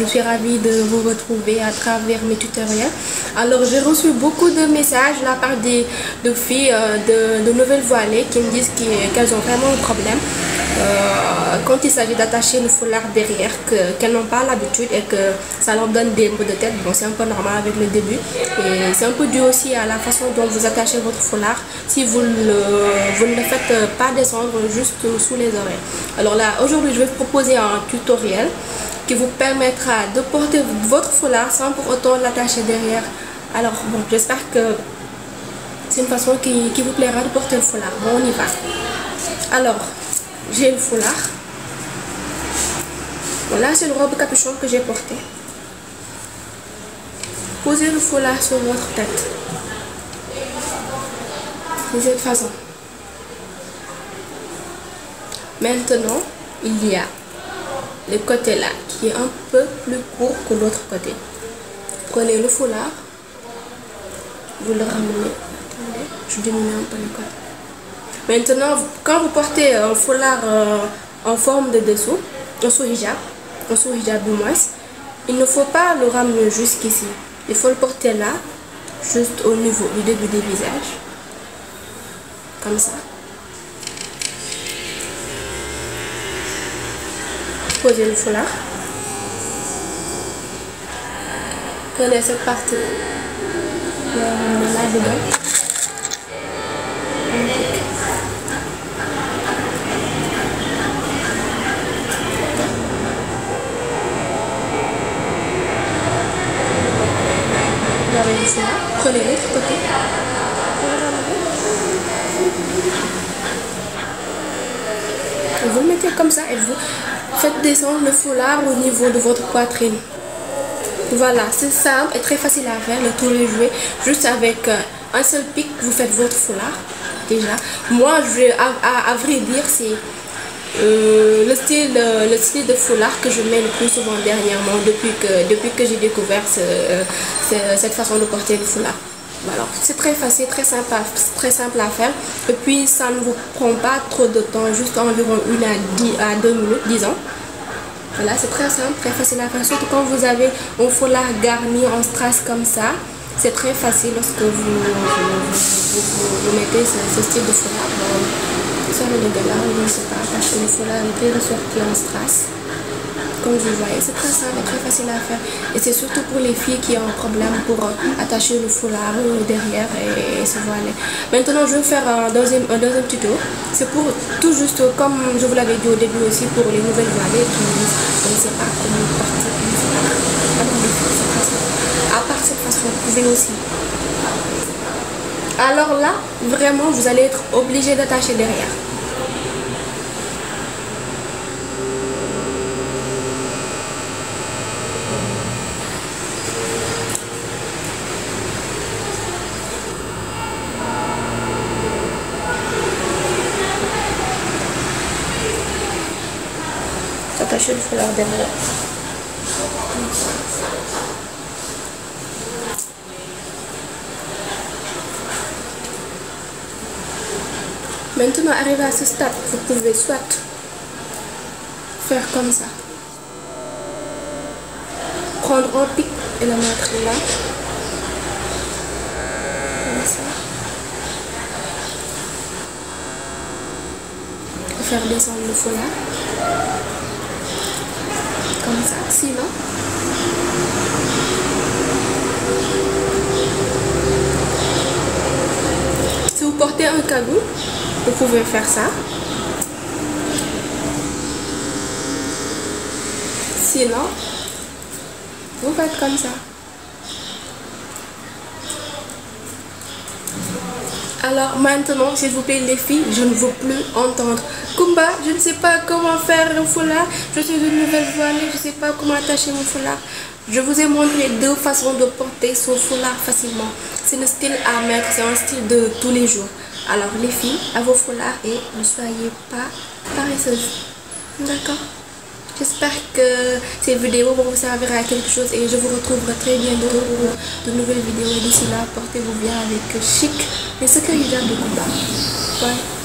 je suis ravie de vous retrouver à travers mes tutoriels. Alors j'ai reçu beaucoup de messages de la part de filles de nouvelles voilées qui me disent qu'elles ont vraiment un problème quand il s'agit d'attacher le foulard derrière, qu'elles n'ont pas l'habitude et que ça leur donne des maux de tête. Bon, c'est un peu normal avec le début et c'est un peu dû aussi à la façon dont vous attachez votre foulard si vous ne le faites pas descendre juste sous les oreilles. Alors là, aujourd'hui, je vais vous proposer un tutoriel qui vous permettra de porter votre foulard sans pour autant l'attacher derrière. Alors bon, j'espère que c'est une façon qui vous plaira de porter le foulard. Bon, on y va. Alors, j'ai le foulard. Voilà, c'est le robe capuchon que j'ai porté. Posez le foulard sur votre tête de cette façon. Maintenant, il y a le côté là qui est un peu plus court que l'autre côté. Prenez le foulard, vous le ramenez. Attendez, je diminue un peu le côté. Maintenant, quand vous portez un foulard en forme de dessous, un sous-hijab du moins, il ne faut pas le ramener jusqu'ici. Il faut le porter là, juste au niveau du début du visage, comme ça. Posez le foulard. Prenez cette partie là dedans. Prenez l'autre côté. Vous le mettez comme ça et vous faites descendre le foulard au niveau de votre poitrine. Voilà, c'est simple et très facile à faire, le tour est joué. Juste avec un seul pic, vous faites votre foulard. Déjà, moi, à vrai dire, c'est le style de foulard que je mets le plus souvent dernièrement depuis que j'ai découvert cette façon de porter le foulard. Alors c'est très facile, très simple à faire et puis ça ne vous prend pas trop de temps, juste environ 1 à 2 minutes disons. Voilà, c'est très simple, très facile à faire, surtout quand vous avez un foulard garni en strass comme ça. C'est très facile lorsque vous mettez ce style de foulard. Ça le là, je ne sais pas, parce que le foulard est très ressorti en strass. Comme vous voyez, c'est très simple et très facile à faire. Et c'est surtout pour les filles qui ont un problème pour attacher le foulard derrière et se voiler. Maintenant, je vais faire un deuxième tuto. C'est pour tout juste, comme je vous l'avais dit au début aussi, pour les nouvelles voilées qui ne savent pas comment porter le foulard. Alors, les filles, c'est très simple. À part cette façon, vous pouvez aussi. Alors là, vraiment, vous allez être obligé d'attacher derrière. Attachez le foulard derrière. Maintenant, arrivé à ce stade, vous pouvez soit faire comme ça, prendre un pic et le mettre là, comme ça, et faire descendre le foulard, comme ça, sinon, si vous portez un cagoule, vous pouvez faire ça. Sinon, vous faites comme ça. Alors maintenant, s'il vous plaît les filles, je ne veux plus entendre Kumba, je ne sais pas comment faire un foulard, je suis une nouvelle voilée, je ne sais pas comment attacher mon foulard. Je vous ai montré 2 façons de porter son foulard facilement. C'est le style à mettre, c'est un style de tous les jours. Alors les filles, à vos foulards et ne soyez pas paresseuses. D'accord? J'espère que ces vidéos vont vous servir à quelque chose et je vous retrouverai très bientôt pour de nouvelles vidéos. Et d'ici là, portez-vous bien avec chic et secret hijab de Kumba. Bye.